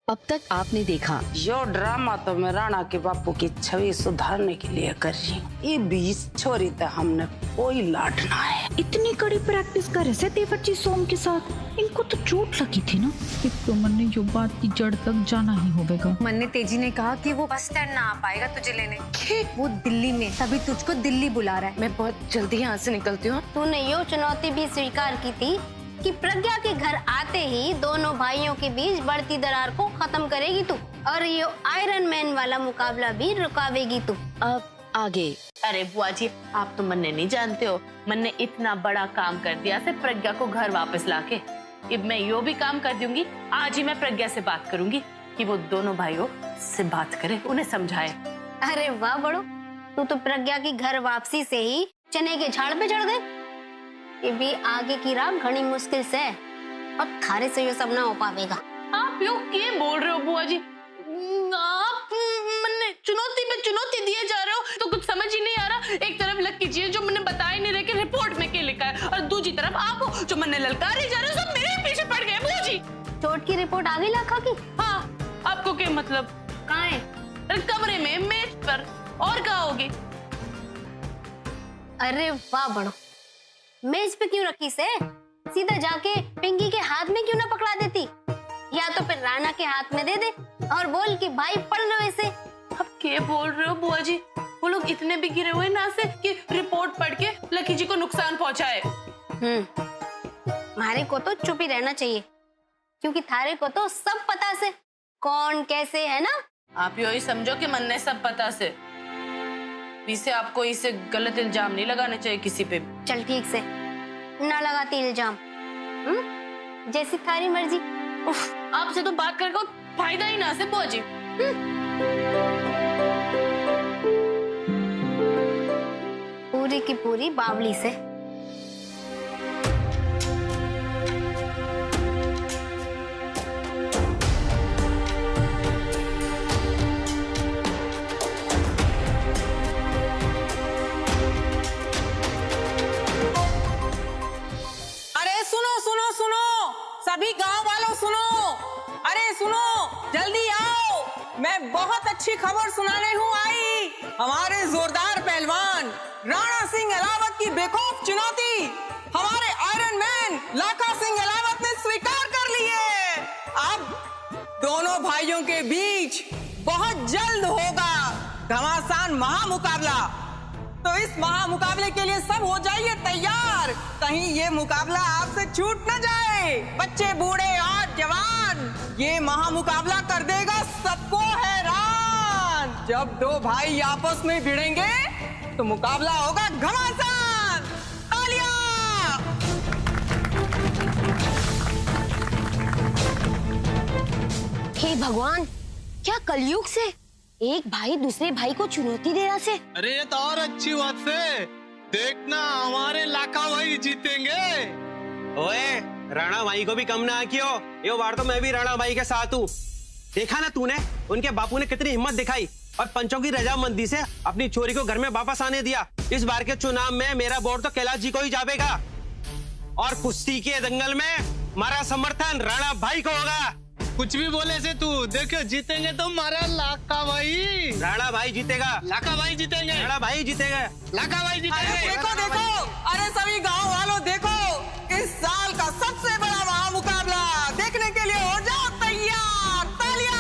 अब तक आपने देखा। यो ड्रामा तो मैं राणा के बापू की छवि सुधारने के लिए कर रही हूँ। ये 20 छोरी तो हमने कोई लाडना है। इतनी कड़ी प्रैक्टिस कर रहे थे देवर्जी सोम के साथ, इनको तो चोट लगी थी ना। तो मन ने यो बात की जड़ तक जाना ही होगा। मन ने तेजी ने कहा कि वो बस स्टैंड ना आ पाएगा तुझे लेने, वो दिल्ली में, तभी तुझको दिल्ली बुला रहा है। मैं बहुत जल्दी यहाँ से निकलती हूँ। तूने यो चुनौती भी स्वीकार की थी कि प्रज्ञा के घर आते ही दोनों भाइयों के बीच बढ़ती दरार को खत्म करेगी तू, और ये आयरन मैन वाला मुकाबला भी रुकावेगी तू। अब आगे। अरे बुआ जी, आप तो मन्ने नहीं जानते हो, मन्ने इतना बड़ा काम कर दिया से प्रज्ञा को घर वापस लाके। अब मैं यो भी काम कर दूंगी। आज ही मैं प्रज्ञा से बात करूंगी कि वो दोनों भाइयों से बात करे, उन्हें समझाए। अरे वाह बड़ो, तू तो प्रज्ञा की घर वापसी से ही चने के झाड़ पे चढ़ गए। ये भी आगे की राह घनी मुश्किल से, अब थारे से ये सब ना हो पाएगा। आप यो क्या बोल रहे हो बुआ जी? आप मन्ने चुनौती पे चुनौती दिए जा रहे हो, तो कुछ समझ ही नहीं आ रहा। एक तरफ लक्की जी जो मैंने बता ही नहीं रहे कि रिपोर्ट में क्या लिखा है, और दूसरी तरफ आप हो जो मन्ने ललकारे जा रहे हो। सब मेरे पीछे पड़ गए बुआ जी। चोट की रिपोर्ट आ गई लाखा की? हाँ, आपको क्या मतलब? कहाँ है? कमरे में, मेज पर, और कहाँ होगी? अरे वाह बड़ो, मेज पे क्यों रखी से? सीधा जाके पिंकी के हाथ में क्यों ना पकड़ा देती, या तो फिर राणा के हाथ में दे दे और बोल कि भाई पढ़ लो इसे। अब क्या बोल रहे हो बुआ जी? वो लोग इतने भी गिरे हुए ना से कि रिपोर्ट पढ़ के लकी जी को नुकसान पहुंचाए। मारे को तो चुप ही रहना चाहिए, क्योंकि थारे को तो सब पता से कौन कैसे है ना। आप यही समझो कि मन ने सब पता से, इसे आपको इसे गलत इल्जाम नहीं लगाने चाहिए किसी पे। चल ठीक से ना लगाती इल्जाम, जैसी थारी मर्जी। आपसे तो बात करके फायदा ही ना से बुआ जी। पूरी की पूरी बावली से। सभी गांव वालों सुनो, अरे सुनो, जल्दी आओ, मैं बहुत अच्छी खबर सुनाने हूँ आई। हमारे जोरदार पहलवान राणा सिंह अलावत की बेखौफ चुनौती हमारे आयरन मैन लाखा सिंह अलावत ने स्वीकार कर ली है। अब दोनों भाइयों के बीच बहुत जल्द होगा घमासान महामुकाबला। तो इस महामुकाबले के लिए सब हो जाइए तैयार, कहीं ये मुकाबला आपसे छूट न जाए। बच्चे, बूढ़े और जवान, ये महामुकाबला कर देगा सबको हैरान। जब दो भाई आपस में भिड़ेंगे तो मुकाबला होगा घमासान। तालियां! हे भगवान, क्या कलयुग से एक भाई दूसरे भाई को चुनौती दे रहा से। अरे ये तो और अच्छी बात से, देखना हमारे लाखा भाई जीतेंगे। ओए, राणा भाई को भी कम ना कियो, ये बार तो मैं भी राणा भाई के साथ हूँ। देखा ना तूने, उनके बापू ने कितनी हिम्मत दिखाई और पंचों की रजामंदी से अपनी छोरी को घर में वापस आने दिया। इस बार के चुनाव में मेरा वोट तो कैलाश जी को ही जाएगा, और कुश्ती के दंगल में हमारा समर्थन राणा भाई को होगा। कुछ भी बोले से तू, देखो जीतेंगे तो हमारा लाखा भाई। राणा भाई जीतेगा, लाखा भाई जीतेंगे, राणा भाई जीतेगा, लाखा भाई जीतेंगे। अरे देखो देखो, अरे सभी गांव वालों देखो, इस साल का सबसे बड़ा महामुकाबला देखने के लिए हो जाओ तैयार। तालियां!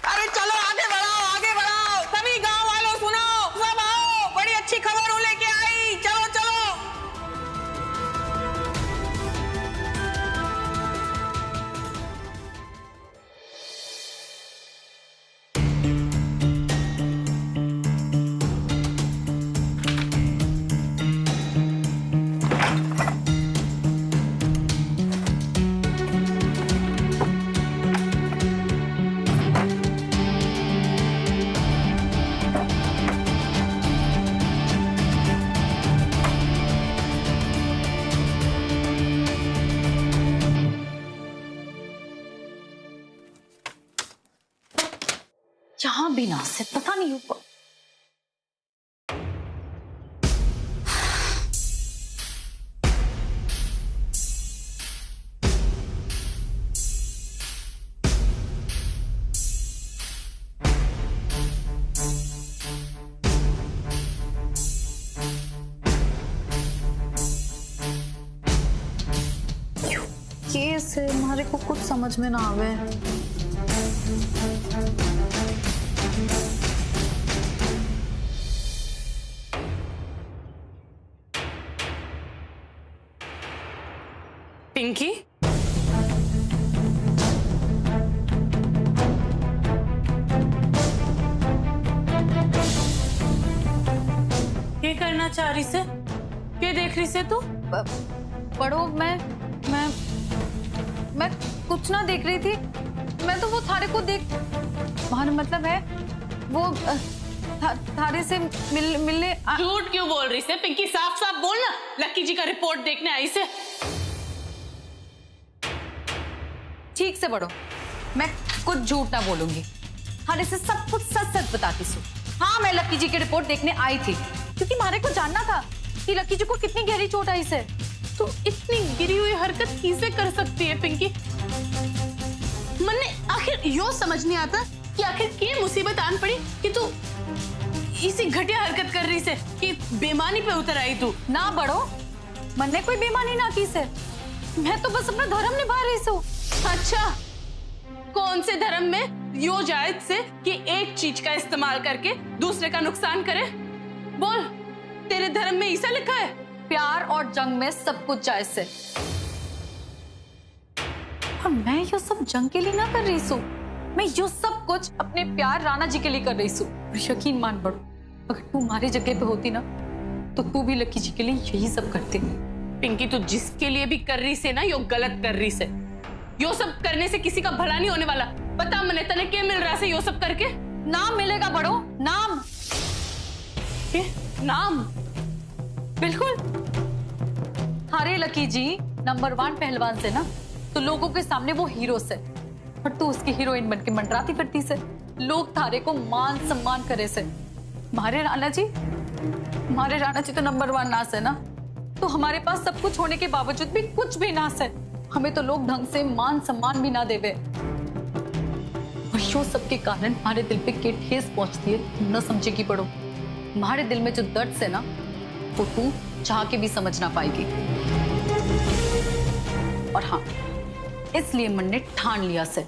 अरे चलो आगे बढ़ाओ, आगे बढ़ाओ। सभी गांव वालों सुनो, सब आओ, बड़ी अच्छी खबर हूँ लेके आई। चलो चलो। जहां बिना से पता नहीं ऊपर। केस है, हमारे को कुछ समझ में ना आवे। पिंकी, क्या करना चाह रही से? क्या देख रही से तू? पढ़ो, मैं कुछ ना देख रही थी। मैं तो वो थारे को देख, हमारा मतलब है वो थारे से मिलने झूठ क्यों बोल रही से? पिंकी साफ साफ बोल ना, लक्की जी का रिपोर्ट देखने आई से। ठीक से पढ़ो, मैं कुछ झूठ ना बोलूंगी। थारे से सब कुछ सच सच बताती हूँ। हाँ, मैं लक्की जी की रिपोर्ट देखने आई थी क्योंकि हमारे को जानना था कि लक्की जी को कितनी गहरी चोट आई से। तो इतनी गिरी हुई हरकत किसे कर सकती है पिंकी? मन्ने आखिर यो समझ नहीं आता कि आखिर क्या मुसीबत आन पड़ी कि तू इसी घटिया हरकत कर रही से कि बेईमानी पे उतर आई तू। ना बढ़ो, मैंने कोई बेईमानी ना की से, मैं तो बस अपना धर्म निभा रही हूँ। अच्छा, कौन से धर्म में यो जायज से कि एक चीज का इस्तेमाल करके दूसरे का नुकसान करे? बोल, तेरे धर्म में ऐसा लिखा है? प्यार और जंग में सब कुछ जायज है। और मैं ये सब जंग के लिए ना कर रही हूँ, मैं ये सब कुछ अपने प्यार राणा जी के लिए कर रही हूँ। यकीन मान बढ़ो, अगर तू हमारी जगह पे होती ना तो तू भी लक्की जी के लिए यही सब करती। पिंकी, तू जिसके लिए भी कर रही से ना, यो गलत कर रही से। यो सब करने से किसी का भला नहीं होने वाला। पता मने तने क्या मिल रहा है यो सब करके? नाम मिलेगा बड़ो, नाम। नाम? बिल्कुल। थारे लकी जी नंबर 1 पहलवान से ना, तो लोगों के सामने वो हीरो से, और तू उसकी हीरोइन बन के मंडराती फिरती से। लोग थारे को मान सम्मान करे से। हमारे राणा जी तो नंबर 1 नास है ना, तो हमारे पास सब कुछ होने के बावजूद भी कुछ भी नास है। हमें तो लोग ढंग से मान सम्मान भी ना देवे। और यो सबके कारण हमारे दिल पे के ठेस पहुंचती है, न समझेगी पड़ो। हमारे दिल में जो दर्द से ना, वो तू चाह के भी समझ ना पाएगी। और हाँ, इसलिए मन ने ठान लिया से,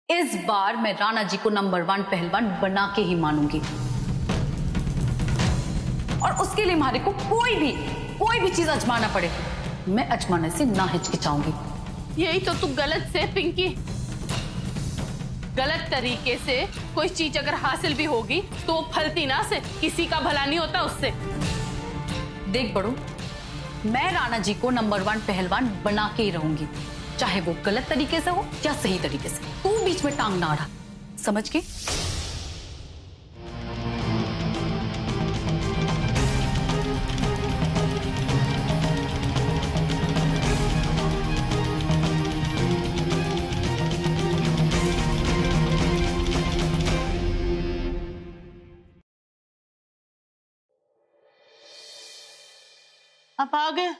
इस बार मैं राणा जी को नंबर 1 पहलवान बना के ही मानूंगी। और उसके लिए हमारे को कोई भी चीज आजमाना पड़े, मैं आजमाने से ना हिचकिचाऊंगी। यही तो तू गलत से पिंकी। गलत तरीके से कोई चीज अगर हासिल भी होगी तो वो फलती ना से, किसी का भला नहीं होता उससे। देख बड़ो, मैं राणा जी को नंबर 1 पहलवान बना के ही रहूंगी, चाहे वो गलत तरीके से हो या सही तरीके से। तू बीच में टांग ना अड़ा, समझ के? आप आ गए।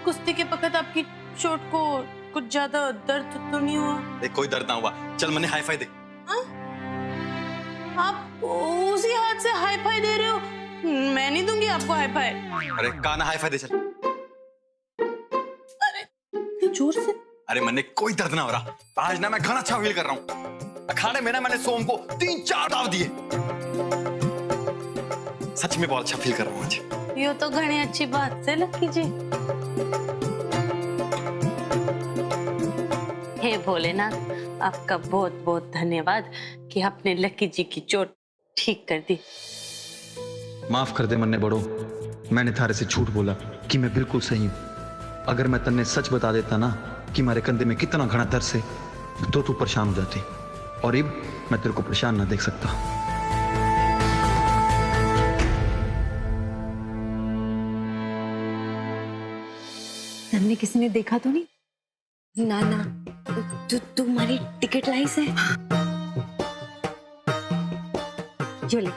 कुश्ती के वक्त आपकी चोट को कुछ ज्यादा दर्द तो नहीं हुआ? देख, कोई दर्द ना हुआ। चल मन्ने हाई फाई दे। आप उसी हाथ से हाई फाई दे रहे हो? मैं नहीं दूंगी आपको हाई फाई। अरे काना हाई फाई दे चल। अरे जोर से। अरे मन्ने, कोई दर्द ना हो रहा। आज ना मैं खाना अच्छा फील कर रहा हूँ। अखाड़े में ना मैंने सोम को 3-4 दाव दिए। सच में बहुत अच्छा फील कर रहा हूँ आज। ये तो घनी अच्छी बात है लक्की जी। हे भोलेनाथ, आपका बहुत बहुत धन्यवाद कि आपने लक्की जी की चोट ठीक कर दी। माफ कर दे मन्ने बड़ो, मैंने थारे से झूठ बोला कि मैं बिल्कुल सही हूँ। अगर मैं तन्ने सच बता देता ना कि हमारे कंधे में कितना घना दर्द है, तो तू परेशान हो जाती, और अब मैं तेरे को परेशान ना देख सकता। हमने किसी ने देखा तो नहीं? ना तू हमारी टिकट लाई से। जो ले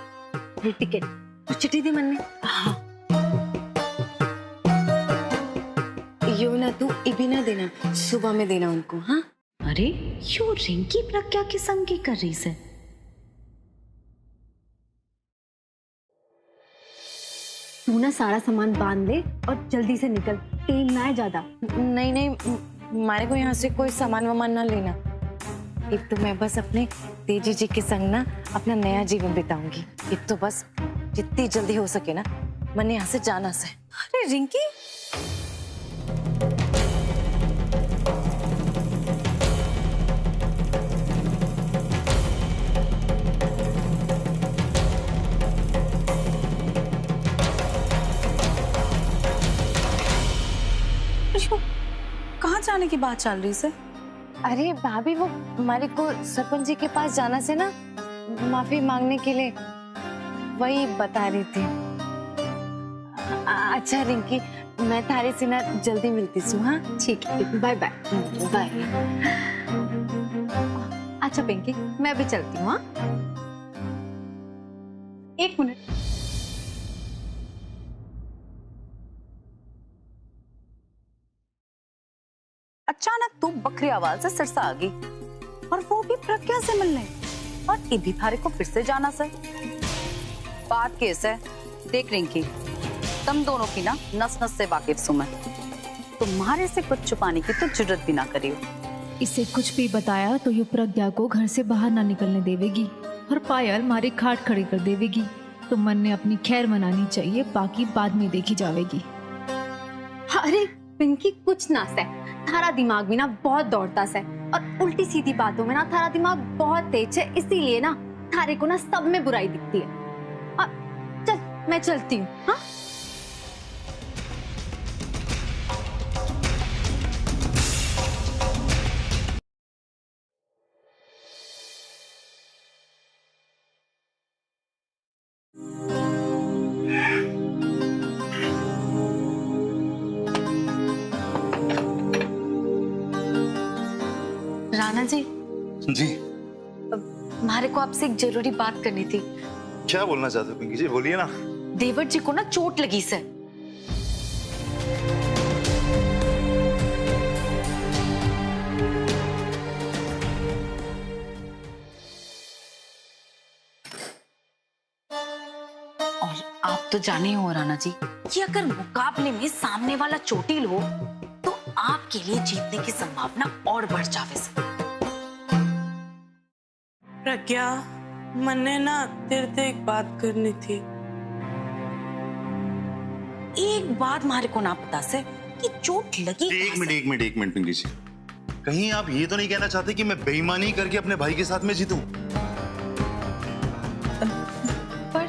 ये टिकट और चिट्ठी दी मन ने। हाँ। यो ना तू इभी ना देना, सुबह में देना उनको। हाँ। अरे यो रिंकी प्रज्ञा की संग की कर रही से। तू ना सारा सामान बांध ले और जल्दी से निकल, टाइम ना है ज्यादा। नहीं हमारे को यहाँ से कोई सामान वामान ना लेना। एक तो मैं बस अपने तेजी जी के संग ना अपना नया जीवन बिताऊंगी। एक तो बस जितनी जल्दी हो सके ना मैंने यहाँ से जाना से। अरे रिंकी, कहाँ जाने की बात चल रही है? अरे भाभी वो हमारे को सरपंच जी के पास जाना से ना माफी मांगने के लिए, वही बता रही थी। अच्छा रिंकी, मैं थारे से ना जल्दी मिलती हूँ। हाँ ठीक है, बाय बाय। बाय। अच्छा पिंकी, मैं भी चलती हूँ। हाँ, एक मिनट। अचानक तू बकरी आवाज से सिरसा आ गई और वो भी प्रज्ञा से मिलने, और इधर थारे को फिर से जाना से। बात कैसे है? देख रिंकी, तुम दोनों की ना नस नस से वाकिफ हूं मैं। तुम्हारे से कुछ छुपाने की तो जरूरत भी ना करियो। इसे कुछ भी बताया तो ये प्रज्ञा को घर से बाहर ना निकलने देवेगी और पायल मारी खाट खड़ी कर देवेगी। तो मन ने अपनी खैर मनानी चाहिए, बाकी बाद में देखी जाएगी। अरे पिंकी कुछ ना से, थारा दिमाग भी ना बहुत दौड़ता से और उल्टी सीधी बातों में ना थारा दिमाग बहुत तेज है, इसीलिए ना थारे को ना सब में बुराई दिखती है। चल मैं चलती हूँ। हाँ राणा जी। जी। हमारे को आपसे एक जरूरी बात करनी थी। क्या बोलना चाहते हो पिंकी जी, बोलिए ना। देवर जी को ना चोट लगी से। और आप तो जाने हो राणा जी कि अगर मुकाबले में सामने वाला चोटिल हो तो आपके लिए जीतने की संभावना और बढ़ जावे से। प्रज्ञा, मन्ने ना तेरे से एक बात करनी थी। एक बात मारे को ना पता से कि चोट लगी। एक मिनट पिंकी जी, कहीं आप ये तो नहीं कहना चाहते कि मैं बेईमानी करके अपने भाई के साथ में जीतूं? पर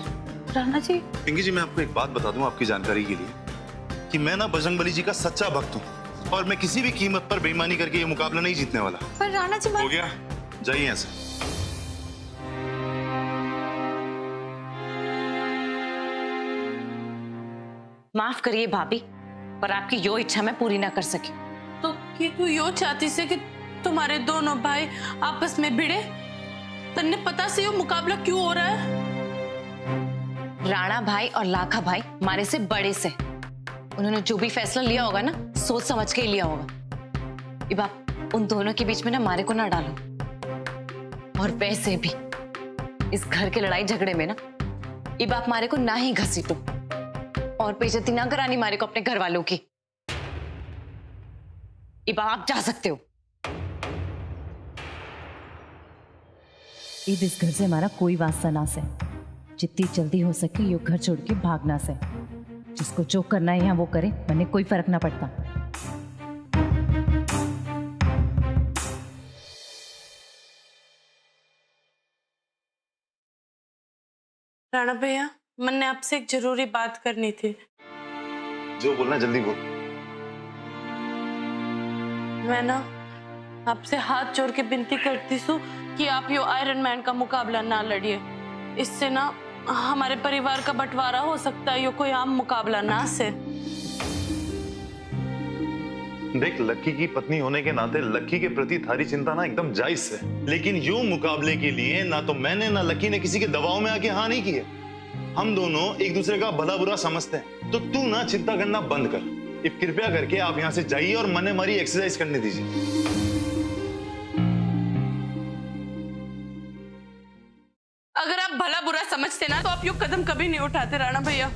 राणा जी। पिंकी जी, मैं आपको एक बात बता दूं आपकी जानकारी के लिए कि मैं ना बजरंगबली जी का सच्चा भक्त हूं और मैं किसी भी कीमत पर बेईमानी करके ये मुकाबला नहीं जीतने वाला। पर राणा जी हो गया, जाइए यहाँ से। माफ करिए भाभी, पर आपकी यो इच्छा मैं पूरी ना कर सकी। तो कि तू यो चाहती से कि तुम्हारे दोनों भाई आपस में भिड़े? तन्ने पता से यो मुकाबला क्यों हो रहा है? राणा भाई और लाखा भाई हमारे से बड़े से, उन्होंने जो भी फैसला लिया होगा ना सोच समझ के ही लिया होगा। ये बात उन दोनों के बीच में ना मारे को ना डालो। और वैसे भी इस घर के लड़ाई झगड़े में ना ये बात मारे को ना ही घसीटो और बेइज्जती ना करानी मारे को अपने घर वालों की। ये बात आप जा सकते हो। इस घर से हमारा कोई वास्ता ना से, जितनी जल्दी हो सके ये घर छोड़ के भागना से। जिसको जो करना है यहाँ वो करे, मैंने कोई फर्क ना पड़ता। राणा भैया, मैंने आपसे एक जरूरी बात करनी थी। जो बोलना जल्दी बोल। मैं ना आपसे हाथ जोड़ के विनती करती हूँ कि आप यो आयरन मैन का मुकाबला ना लड़िए। इससे ना हमारे परिवार का बंटवारा हो सकता है, यो कोई आम मुकाबला ना से। देख, लक्की की पत्नी होने के नाते लक्की के प्रति थारी चिंता ना एकदम जायज है, लेकिन यूं मुकाबले के लिए ना तो मैंने ना लक्की ने किसी के दबाव में आके हाँ नहीं की है। हम दोनों एक दूसरे का भला बुरा समझते हैं, तो तू ना चिंता करना बंद कर। अब कृपया करके आप यहाँ से जाइए और मने मारी एक्सरसाइज करने दीजिए। अगर आप भला बुरा समझते ना तो आप यो कदम कभी नहीं उठाते राणा भैया।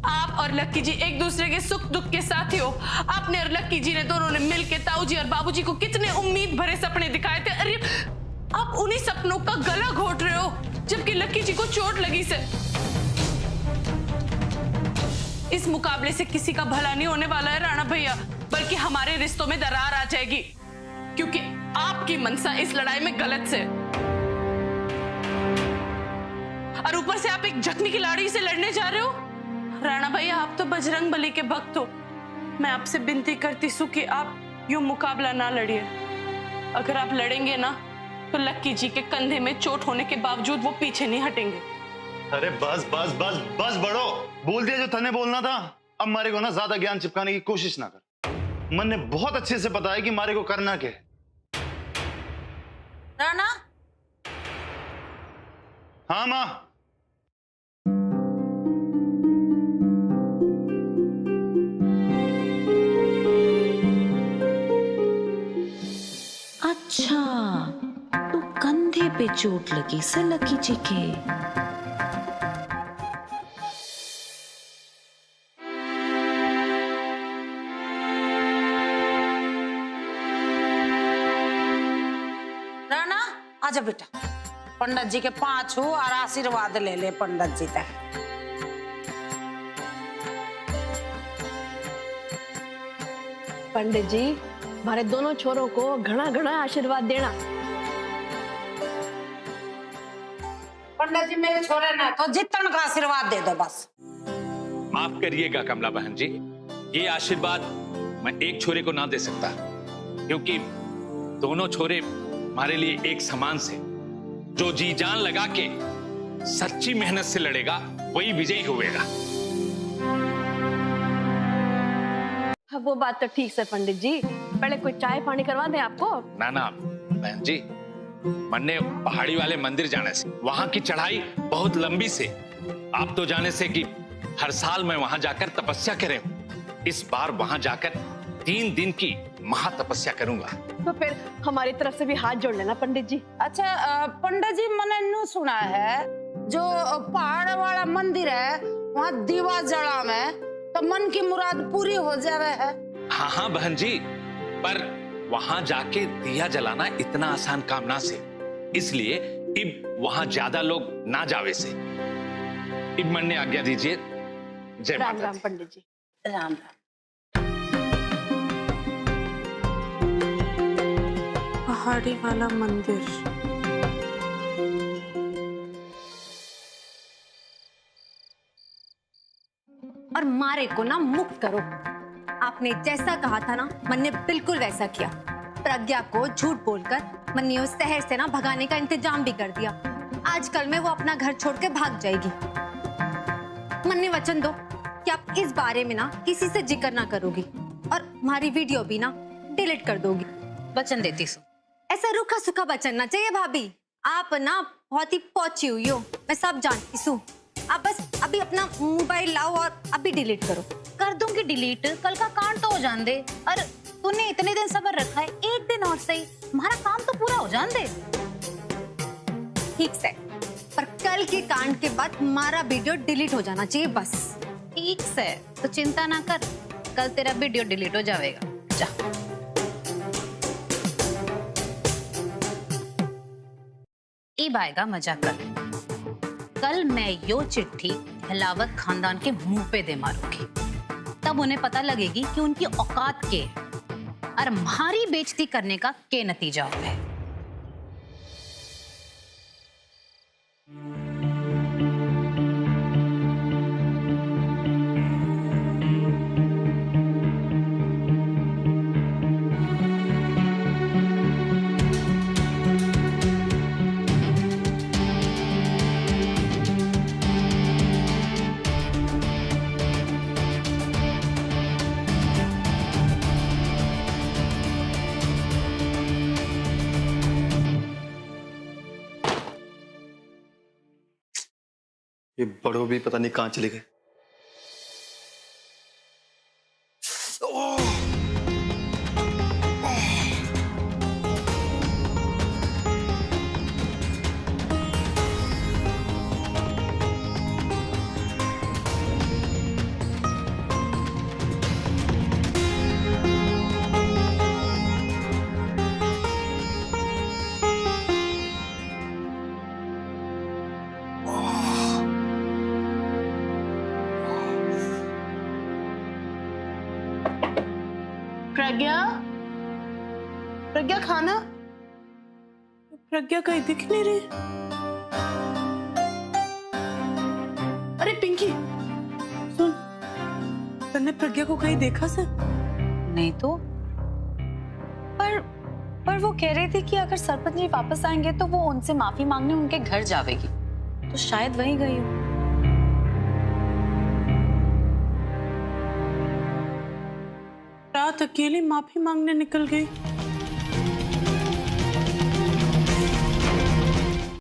आप और लक्की जी एक दूसरे के सुख दुख के साथी हो। आपने और लक्की जी ने दोनों ने मिलके ताऊ जी और बाबूजी को कितने उम्मीद भरे सपने दिखाए थे। अरे आप उन्हीं सपनों का गला घोट रहे हो जबकि लक्की जी को चोट लगी से। इस मुकाबले से किसी का भला नहीं होने वाला है राणा भैया, बल्कि हमारे रिश्तों में दरार आ जाएगी, क्योंकि आपकी मनसा इस लड़ाई में गलत से। और ऊपर से आप एक जख्मी खिलाड़ी से लड़ने जा रहे हो। राणा भैया आप तो बजरंग बली के भक्त हो। मैं आपसे विनती करती हूँ कि आप यूं मुकाबला ना लड़िए। अगर आप लड़ेंगे ना तो लक्की जी के कंधे में चोट होने के बावजूद वो पीछे नहीं हटेंगे। अरे बस बस बस बस बड़ो, बोल दिया जो तने बोलना था। अब मारे को ना ज्यादा ज्ञान चिपकाने की कोशिश ना कर। मन ने बहुत अच्छे से पता है कि मारे को करना क्या है। राणा। हाँ माँ। अच्छा, तो कंधे पे चोट लगी से लकी जी के। राणा आजा बेटा, पंडित जी के पांव छू और आशीर्वाद ले ले पंडित जी तक। पंडित जी हमारे दोनों छोरों को घना घना आशीर्वाद देना। पंडित जी मेरे छोरे ने तो जितन का आशीर्वाद दे दो बस। माफ करिएगा कमला बहन जी, ये आशीर्वाद मैं एक छोरे को ना दे सकता, क्योंकि दोनों छोरे हमारे लिए एक समान से। जो जी जान लगा के सच्ची मेहनत से लड़ेगा वही विजयी होगा। वो बात तो ठीक है पंडित जी, पहले कोई चाय पानी करवा दे आपको। ना ना बहन जी, मन ने पहाड़ी वाले मंदिर जाने से, वहां की चढ़ाई बहुत लंबी से। आप तो जाने से कि हर साल मैं वहां जाकर तपस्या करे हूं। इस बार वहां जाकर 3 दिन की महातपस्या करूंगा। तो फिर हमारी तरफ से भी हाथ जोड़ लेना पंडित जी। अच्छा पंडित जी, मैंने न्यू सुना है जो पहाड़ वाला मंदिर है वहाँ दीवा जला में तो मन की मुराद पूरी हो जावे है। हाँ हाँ बहन जी, पर वहां जाके दिया जलाना इतना आसान काम ना से, इसलिए इब वहां ज्यादा लोग ना जावे से। इब मन ने आज्ञा दीजिए। जय राम माता राम पंडित जी। राम राम। पहाड़ी वाला मंदिर। और मारे को ना मुक्त करो। आपने जैसा कहा था ना, मन ने बिल्कुल वैसा किया। प्रज्ञा को झूठ बोलकर मन ने उस शहर से ना भगाने का इंतजाम भी कर दिया। आजकल में वो अपना घर छोड़ के भाग जाएगी। मन ने वचन दो कि आप इस बारे में ना किसी से जिक्र ना करोगी और हमारी वीडियो भी ना डिलीट कर दोगी। वचन देती हूँ। ऐसा रूखा सूखा वचन ना चाहिए भाभी। आप ना बहुत ही पहुंची हुई हो, मैं सब जानती हूँ। आप बस अभी अपना मोबाइल लाओ और अभी डिलीट करो। कर दूंगी डिलीट, कल का कांड तो हो जान दे। और तूने इतने दिन सब्र रखा है, एक दिन और सही, हमारा काम तो पूरा हो जान दे। ठीक से, पर कल के कांड के बाद हमारा वीडियो डिलीट हो जाना चाहिए बस। ठीक से, तो चिंता ना कर, कल तेरा वीडियो डिलीट हो जाएगा। जा। इब आएगा मजा कर। कल मैं यो चिट्ठी हिलावत खानदान के मुंह पे दे मारूंगी, तब उन्हें पता लगेगी कि उनकी औकात के और हमारी बेइज्जती करने का क्या नतीजा हुआ है। ये बड़ो भी पता नहीं कहां चले गए। प्रज्ञा, प्रज्ञा खाना। प्रज्ञा कहीं दिख नहीं रही। अरे पिंकी सुन, तन्ने प्रज्ञा को कहीं देखा सर? नहीं तो, पर वो कह रही थी कि अगर सरपंच जी वापस आएंगे तो वो उनसे माफी मांगने उनके घर जावेगी, तो शायद वहीं गई हो। रात अकेली माफी मांगने निकल गई।